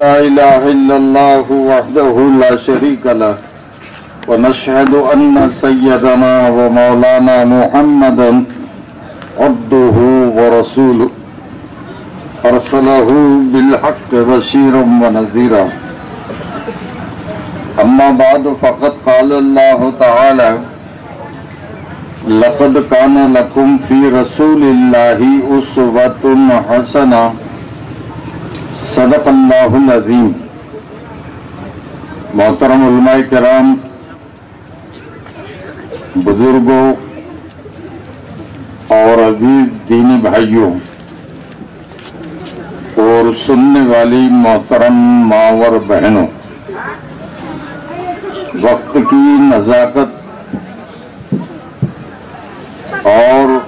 لا الہ الا اللہ وحدہ لا شریک لہ ونشہد ان سیدنا و مولانا محمدا عبدہ ورسولہ ارسلہ بالحق بشیرا ونذیرا اما بعد فقد قال اللہ تعالی لقد کان لکم فی رسول اللہ اسوۃ حسنہ صدق اللہ العظیم۔ محترم علماء کرام، بزرگوں اور عزیز دینی بھائیوں اور سننے والی محترم ماں اور بہنوں، وقت کی نزاکت اور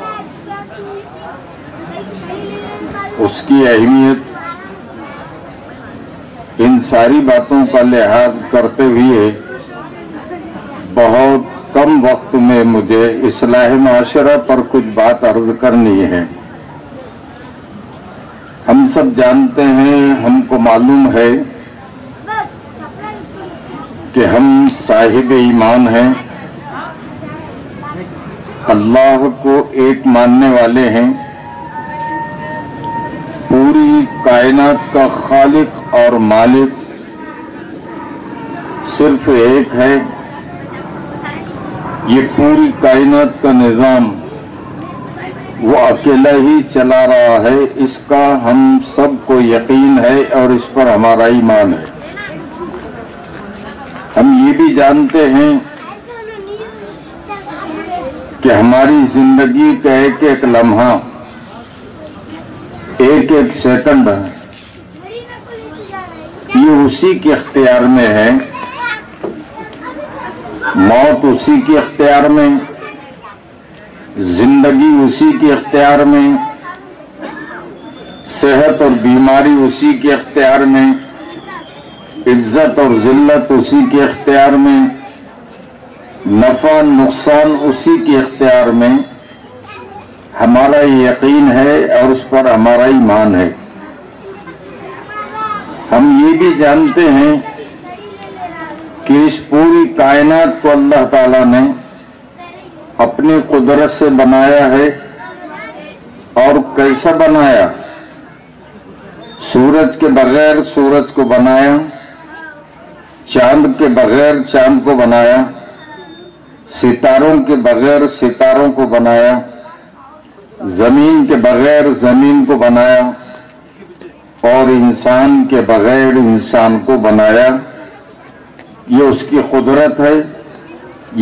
اس کی اہمیت، ان ساری باتوں کا لحاظ کرتے ہوئے بہت کم وقت میں مجھے اصلاح معاشرہ پر کچھ بات عرض کرنی ہے۔ ہم سب جانتے ہیں، ہم کو معلوم ہے کہ ہم صاحب ایمان ہیں، اللہ کو ایک ماننے والے ہیں، پوری کائنات کا خالق اور مالک صرف ایک ہے۔ یہ پوری کائنات کا نظام وہ اکیلا ہی چلا رہا ہے، اس کا ہم سب کو یقین ہے اور اس پر ہمارا ایمان ہے۔ ہم یہ بھی جانتے ہیں کہ ہماری زندگی کا ایک ایک لمحہ، ایک ایک سیکنڈ یہ اسی کے اختیار میں ہے۔ موت اسی کے اختیار میں، زندگی اسی کے اختیار میں، صحت اور بیماری اسی کے اختیار میں، عزت اور ذلت اسی کے اختیار میں، نفع نقصان اسی کے اختیار میں۔ ہمارا یقین ہے اور اس پر ہمارا ایمان ہے۔ ہم یہ بھی جانتے ہیں کہ اس پوری کائنات کو اللہ تعالیٰ نے اپنی قدرت سے بنایا ہے۔ اور کیسا بنایا؟ سورج کے بغیر سورج کو بنایا، چاند کے بغیر چاند کو بنایا، ستاروں کے بغیر ستاروں کو بنایا، زمین کے بغیر زمین کو بنایا، اور انسان کے بغیر انسان کو بنایا۔ یہ اس کی قدرت ہے،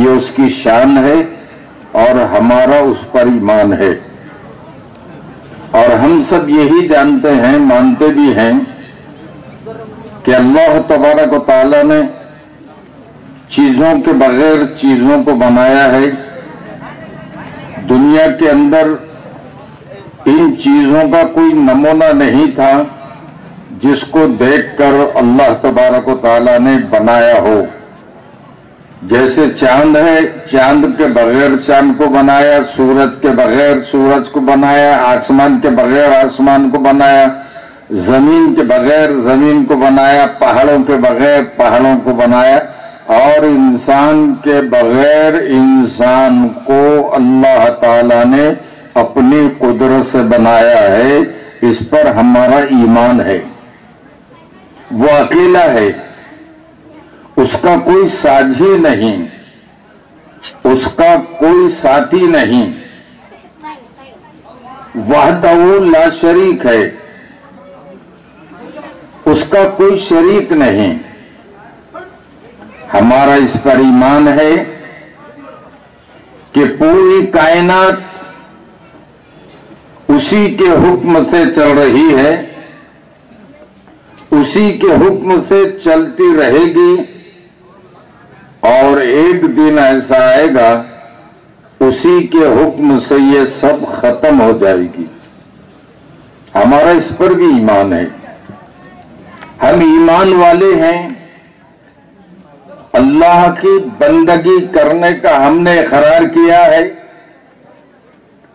یہ اس کی شان ہے، اور ہمارا اس پر ایمان ہے۔ اور ہم سب یہی جانتے ہیں، مانتے بھی ہیں کہ اللہ تبارک و تعالیٰ نے چیزوں کے بغیر چیزوں کو بنایا ہے۔ دنیا کے اندر ان چیزوں کا کوئی نمونہ نہیں تھا جس کو دیکھ کر اللہ تبارک و تعالیٰ نے بنایا ہو۔ جیسے چاند ہے، چاند کے بغیر چاند کو بنایا، سورج کے بغیر سورج کو بنایا، آسمان کے بغیر آسمان کو بنایا، زمین کے بغیر زمین کو بنایا، پہاڑوں کے بغیر پہاڑوں کو بنایا، اور انسان کے بغیر انسان کو اللہ تعالیٰ نے اپنی قدرت سے بنایا ہے۔ اس پر ہمارا ایمان ہے۔ وہ اکیلا ہے، اس کا کوئی ساجھی نہیں، اس کا کوئی ساتھی نہیں، وحدہ لا شریک ہے، اس کا کوئی شریک نہیں۔ ہمارا اس پر ایمان ہے کہ پوری کائنات اسی کے حکم سے چل رہی ہے، اسی کے حکم سے چلتی رہے گی، اور ایک دن ایسا آئے گا اسی کے حکم سے یہ سب ختم ہو جائے گی۔ ہمارا اس پر بھی ایمان ہے۔ ہم ایمان والے ہیں، اللہ کی بندگی کرنے کا ہم نے اقرار کیا ہے۔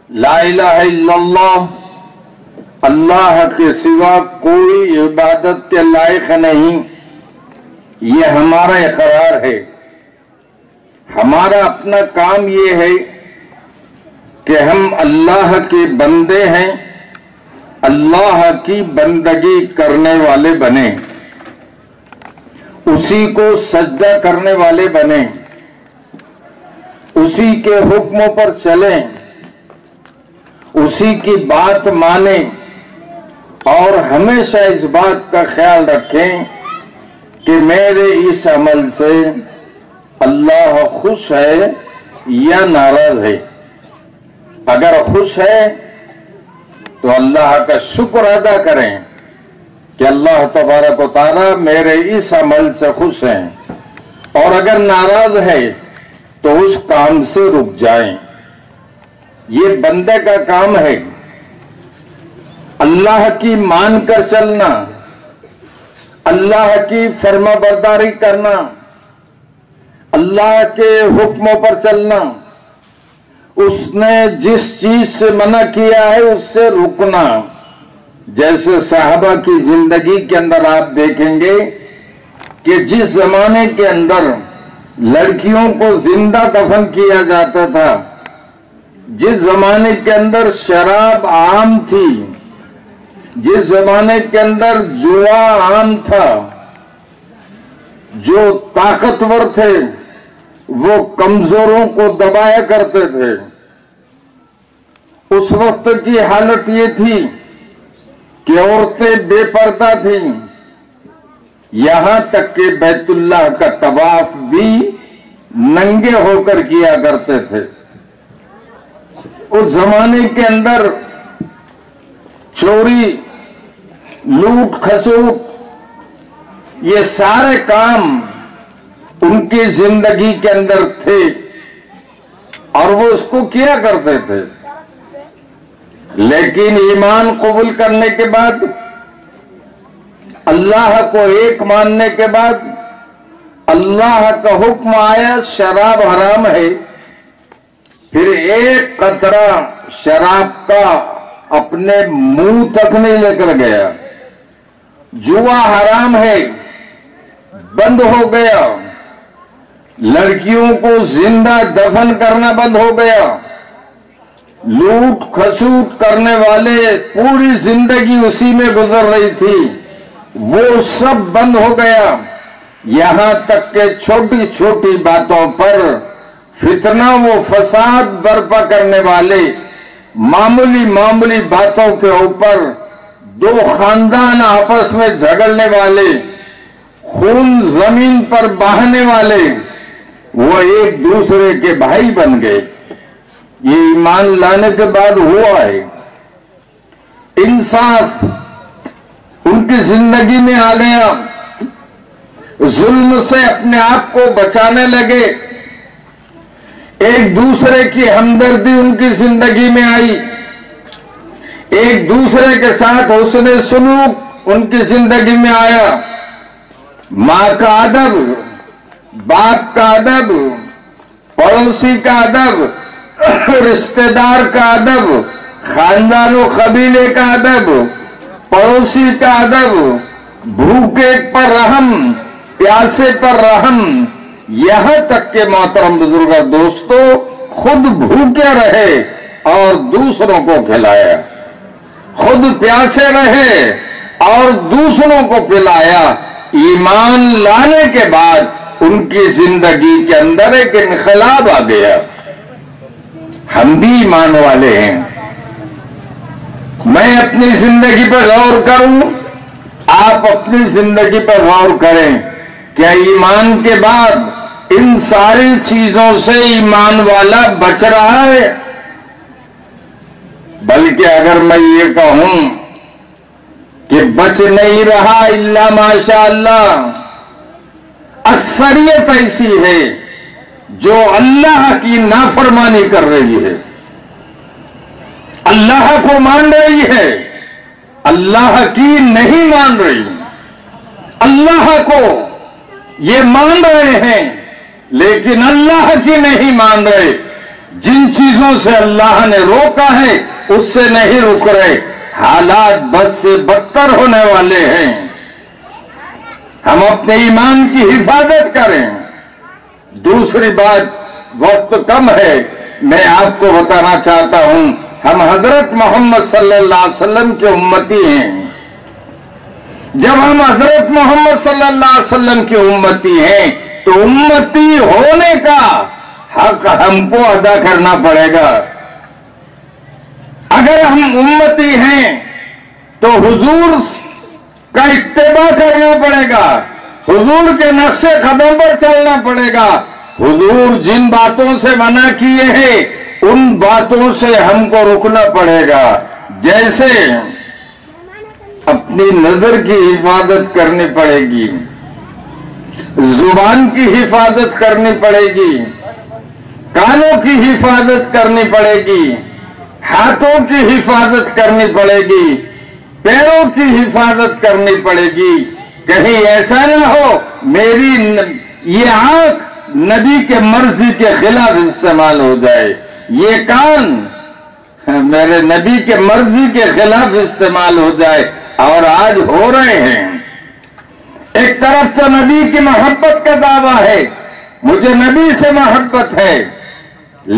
لا الہ الا اللہ اللہ کے سوا کوئی عبادت کے لائق نہیں، یہ ہمارا اقرار ہے۔ ہمارا اپنا کام یہ ہے کہ ہم اللہ کے بندے ہیں، اللہ کی بندگی کرنے والے بنیں، اسی کو سجدہ کرنے والے بنیں، اسی کے حکموں پر چلیں، اسی کی بات مانیں، اور ہمیشہ اس بات کا خیال رکھیں کہ میرے اس عمل سے اللہ خوش ہے یا ناراض ہے۔ اگر خوش ہے تو اللہ کا شکر ادا کریں کہ اللہ تبارک و تعالی میرے اس عمل سے خوش ہیں، اور اگر ناراض ہے تو اس کام سے رک جائیں۔ یہ بندے کا کام ہے، اللہ کی مان کر چلنا، اللہ کی فرما برداری کرنا، اللہ کے حکموں پر چلنا، اس نے جس چیز سے منع کیا ہے اس سے رکنا۔ جیسے صحابہ کی زندگی کے اندر آپ دیکھیں گے کہ جس زمانے کے اندر لڑکیوں کو زندہ دفن کیا جاتا تھا، جس زمانے کے اندر شراب عام تھی، جس زمانے کے اندر جوا عام تھا، جو طاقتور تھے وہ کمزوروں کو دبایا کرتے تھے، اس وقت کی حالت یہ تھی کہ عورتیں بے پردہ تھیں، یہاں تک کہ بیت اللہ کا طواف بھی ننگے ہو کر کیا کرتے تھے۔ اس زمانے کے اندر چوری، لوٹ کھسوٹ، یہ سارے کام ان کی زندگی کے اندر تھے، اور وہ اس کو کیا کرتے تھے۔ لیکن ایمان قبول کرنے کے بعد، اللہ کو ایک ماننے کے بعد، اللہ کا حکم آیا شراب حرام ہے، پھر ایک قطرہ شراب کا اپنے منہ تک نہیں لے کر گیا۔ جوا حرام ہے، بند ہو گیا۔ لڑکیوں کو زندہ دفن کرنا بند ہو گیا۔ لوٹ کھسوٹ کرنے والے پوری زندگی اسی میں گزر رہی تھی، وہ سب بند ہو گیا۔ یہاں تک کہ چھوٹی چھوٹی باتوں پر فتنہ و فساد برپا کرنے والے، معمولی باتوں کے اوپر دو خاندان آپس میں جھگڑنے والے، خون زمین پر بہانے والے، وہ ایک دوسرے کے بھائی بن گئے۔ یہ ایمان لانے کے بعد ہوا ہے۔ انصاف ان کی زندگی میں آ گیا، ظلم سے اپنے آپ کو بچانے لگے، ایک دوسرے کی ہمدردی ان کی زندگی میں آئی، ایک دوسرے کے ساتھ حسن سلوک ان کی زندگی میں آیا۔ ماں کا ادب، باپ کا ادب، پڑوسی کا ادب، رشتہ دار کا ادب، خاندان و قبیلے کا ادب، پڑوسی کا ادب، بھوکے پر رحم، پیاسے پر رحم، یہاں تک کہ محترم بزرگ دوستو خود بھوکے رہے اور دوسروں کو کھلایا، خود پیاسے رہے اور دوسروں کو پلایا۔ ایمان لانے کے بعد ان کی زندگی کے اندر ایک انقلاب آ گیا۔ ہم بھی ایمان والے ہیں۔ میں اپنی زندگی پر غور کروں، آپ اپنی زندگی پر غور کریں، کیا ایمان کے بعد ان ساری چیزوں سے ایمان والا بچ رہا ہے؟ بلکہ اگر میں یہ کہوں کہ بچ نہیں رہا الا ماشاء اللہ، اکثریت ایسی ہے جو اللہ کی نافرمانی کر رہی ہے، اللہ کو مان رہی ہے، اللہ کی نہیں مان رہی۔ اللہ کو یہ مان رہے ہیں لیکن اللہ کی نہیں مان رہے۔ جن چیزوں سے اللہ نے روکا ہے اس سے نہیں رک رہے، حالات بد سے بدتر ہونے والے ہیں. ہم اپنے ایمان کی حفاظت کریں. دوسری بات، وقت کم ہے، میں آپ کو بتانا چاہتا ہوں، ہم حضرت محمد صلی اللہ علیہ وسلم کے امتی ہیں. جب ہم حضرت محمد صلی اللہ علیہ وسلم کے امتی ہیں تو امتی ہونے کا حق ہم کو ادا کرنا پڑے گا. اگر ہم امتی ہیں تو حضور کا اتباع کرنا پڑے گا، حضور کے نقش قدم پر چلنا پڑے گا. حضور جن باتوں سے منع کیے ہیں ان باتوں سے ہم کو رکنا پڑے گا. جیسے اپنی نظر کی حفاظت کرنی پڑے گی، زبان کی حفاظت کرنی پڑے گی، کانوں کی حفاظت کرنی پڑے گی، ہاتھوں کی حفاظت کرنی پڑے گی، پیروں کی حفاظت کرنی پڑے گی. کہیں ایسا نہ ہو میری یہ آنکھ نبی کے مرضی کے خلاف استعمال ہو جائے، یہ کان میرے نبی کے مرضی کے خلاف استعمال ہو جائے. اور آج ہو رہے ہیں. ایک طرف تو نبی کی محبت کا دعویٰ ہے، مجھے نبی سے محبت ہے،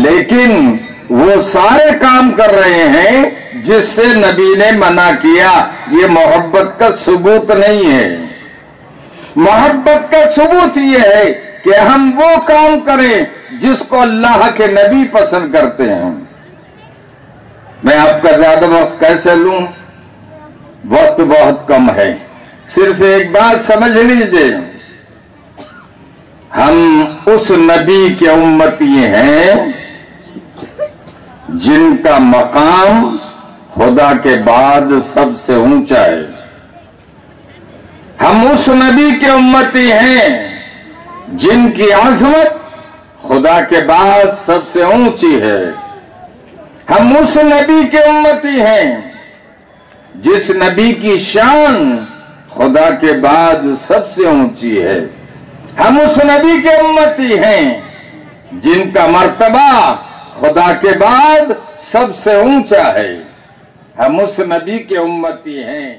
لیکن وہ سارے کام کر رہے ہیں جس سے نبی نے منع کیا. یہ محبت کا ثبوت نہیں ہے. محبت کا ثبوت یہ ہے کہ ہم وہ کام کریں جس کو اللہ کے نبی پسند کرتے ہیں. میں آپ کا زیادہ وقت کیسے لوں؟ وقت بہت کم ہے. صرف ایک بات سمجھ لیجئے، ہم اس نبی کے امتی ہیں جن کا مقام خدا کے بعد سب سے اونچا ہے. ہم اس نبی کے امتی ہیں جن کی عظمت خدا کے بعد سب سے اونچی ہے. ہم اس نبی کے امتی ہیں جس نبی کی شان خدا کے بعد سب سے اونچی ہے. ہم اس نبی کے امتی ہیں جن کا مرتبہ خدا کے بعد سب سے اونچا ہے. ہم اس نبی کے امتی ہیں